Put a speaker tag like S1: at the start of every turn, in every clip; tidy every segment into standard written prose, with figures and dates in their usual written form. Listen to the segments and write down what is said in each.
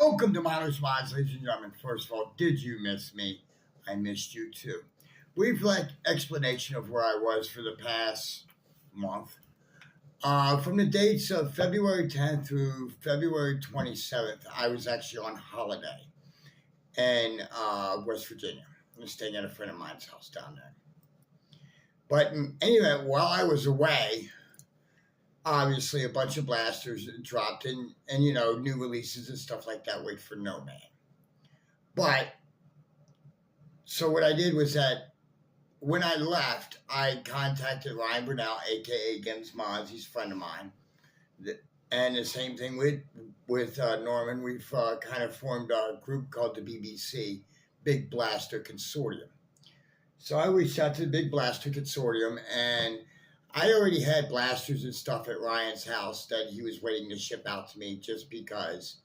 S1: Welcome to Miners Mods, ladies and gentlemen. First of all, did you miss me? I missed you too. We've like explanation of where I was for the past month. From the dates of February 10th through February 27th, I was actually on holiday in West Virginia. I was staying at a friend of mine's house down there. But anyway, while I was away, obviously a bunch of blasters dropped in, and new releases and stuff like that wait for no man. But so what I did was that when I left, I contacted Ryan Burnell, aka Games Mods. He's a friend of mine, and the same thing with Norman. We've kind of formed a group called the BBC, Big Blaster Consortium. So I reached out to the Big Blaster Consortium, and I already had blasters and stuff at Ryan's house that he was waiting to ship out to me just because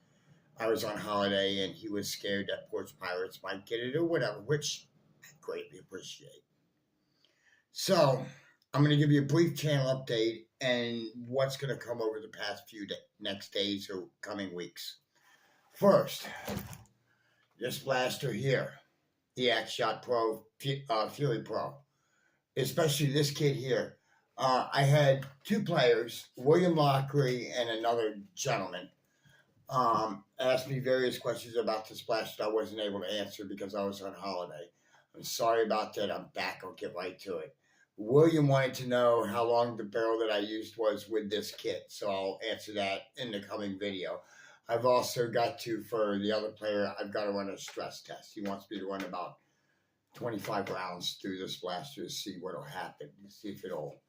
S1: I was on holiday and he was scared that Porch Pirates might get it or whatever, which I greatly appreciate. So I'm going to give you a brief channel update and what's going to come over the past few next days or coming weeks. First, this blaster here, the X-Shot Pro, Fury Pro, especially this kid here. I had two players, William Lockery and another gentleman, asked me various questions about this blaster I wasn't able to answer because I was on holiday. I'm sorry about that. I'm back. I'll get right to it. William wanted to know how long the barrel that I used was with this kit, so I'll answer that in the coming video. I've also got to, for the other player, I've got to run a stress test. He wants me to run about 25 rounds through this blaster to see what will happen, see if it'll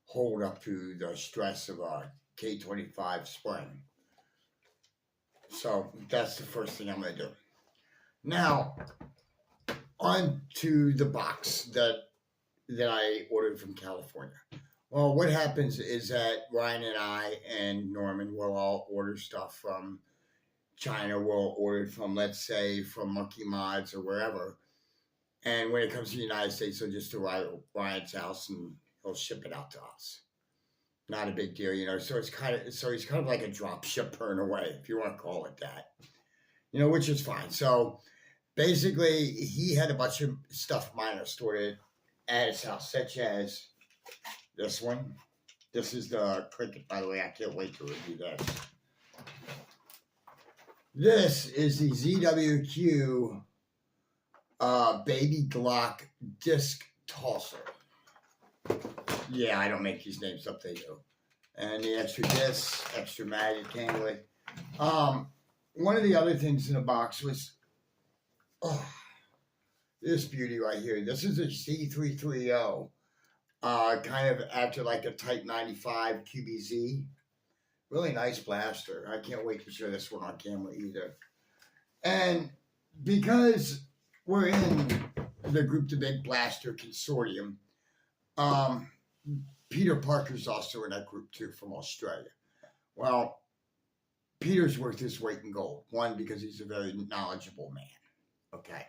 S1: hold up to the stress of a K25 spring. So that's the first thing I'm going to do. Now, on to the box that I ordered from California. Well, what happens is that Ryan and I and Norman will all order stuff from China. We'll order from, let's say, from Monkey Mods or wherever. And when it comes to the United States, they'll just arrive at Ryan's house and he'll ship it out to us. Not a big deal, So he's kind of like a drop shipper in a way, if you want to call it that. Which is fine. So basically, he had a bunch of stuff of mine stored at his house, such as this one. This is the Cricket, by the way. I can't wait to review this. This is the ZWQ Baby Glock Disc Tosser. Yeah, I don't make these names up, they do. And the extra disc, extra mag it came with. One of the other things in the box was this beauty right here. This is a C330, kind of after like a Type 95 QBZ. Really nice blaster. I can't wait to show this one on camera either. And because we're in the group, the Big Blaster Consortium, Peter Parker's also in that group too, from Australia. Well, Peter's worth his weight in gold. One, because he's a very knowledgeable man. Okay.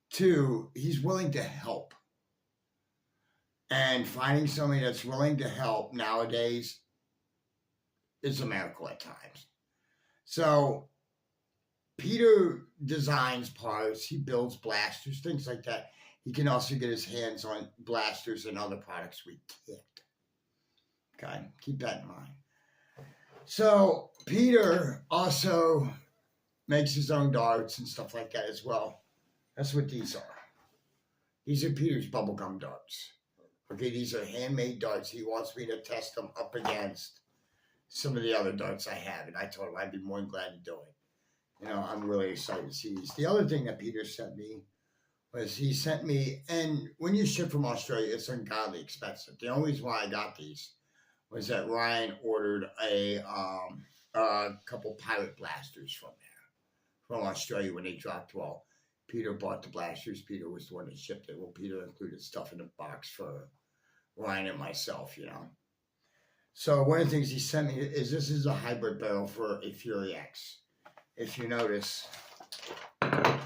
S1: Two, he's willing to help. And finding somebody that's willing to help nowadays is a miracle at times. So Peter designs parts, he builds blasters, things like that. He can also get his hands on blasters and other products we can't. Okay, keep that in mind. So Peter also makes his own darts and stuff like that as well. That's what these are. These are Peter's bubblegum darts. Okay, these are handmade darts. He wants me to test them up against some of the other darts I have, and I told him I'd be more than glad to do it. I'm really excited to see these. The other thing that Peter sent me was he sent me, and when you ship from Australia, it's ungodly expensive. The only reason why I got these was that Ryan ordered a couple pilot blasters from Australia when they dropped. Well, Peter bought the blasters. Peter was the one that shipped it. Well, Peter included stuff in the box for Ryan and myself, So one of the things he sent me is this is a hybrid barrel for a Fury X. If you notice, I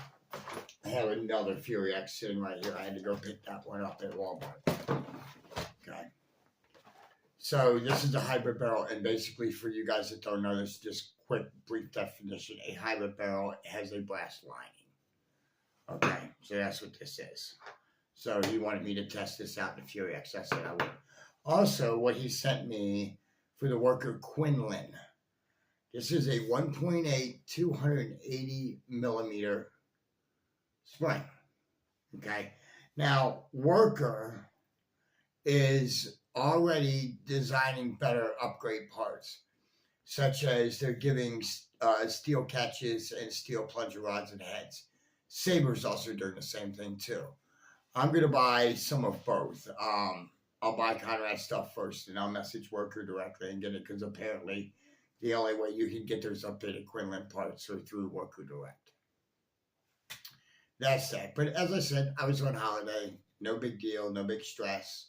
S1: have another Fury X sitting right here. I had to go pick that one up at Walmart. Okay. So this is a hybrid barrel, and basically for you guys that don't know this, just quick, brief definition: a hybrid barrel has a brass lining. Okay, so that's what this is. So he wanted me to test this out in the Fury X. I said I would. Also, what he sent me for the worker Quinlan. This is a 1.8, 280 millimeter spring. Okay. Now, worker is already designing better upgrade parts, such as they're giving steel catches and steel plunger rods and heads. Saber's also doing the same thing too. I'm going to buy some of both. I'll buy Conrad stuff first, and I'll message Worker directly and get it, because apparently the only way you can get those updated Quinlan parts are through Worker Direct. That's that. But as I said, I was on holiday. No big deal. No big stress.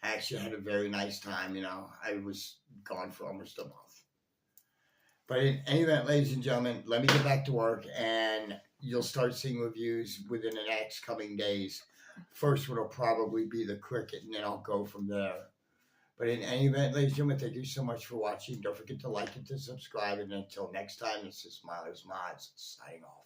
S1: I actually had a very nice time. I was gone for almost a month. But in any event, ladies and gentlemen, let me get back to work, and you'll start seeing reviews within the next coming days. First one will probably be the Cricket, and then I'll go from there. But in any event, ladies and gentlemen, thank you so much for watching. Don't forget to like and to subscribe. And until next time, this is Smiler's Mods signing off.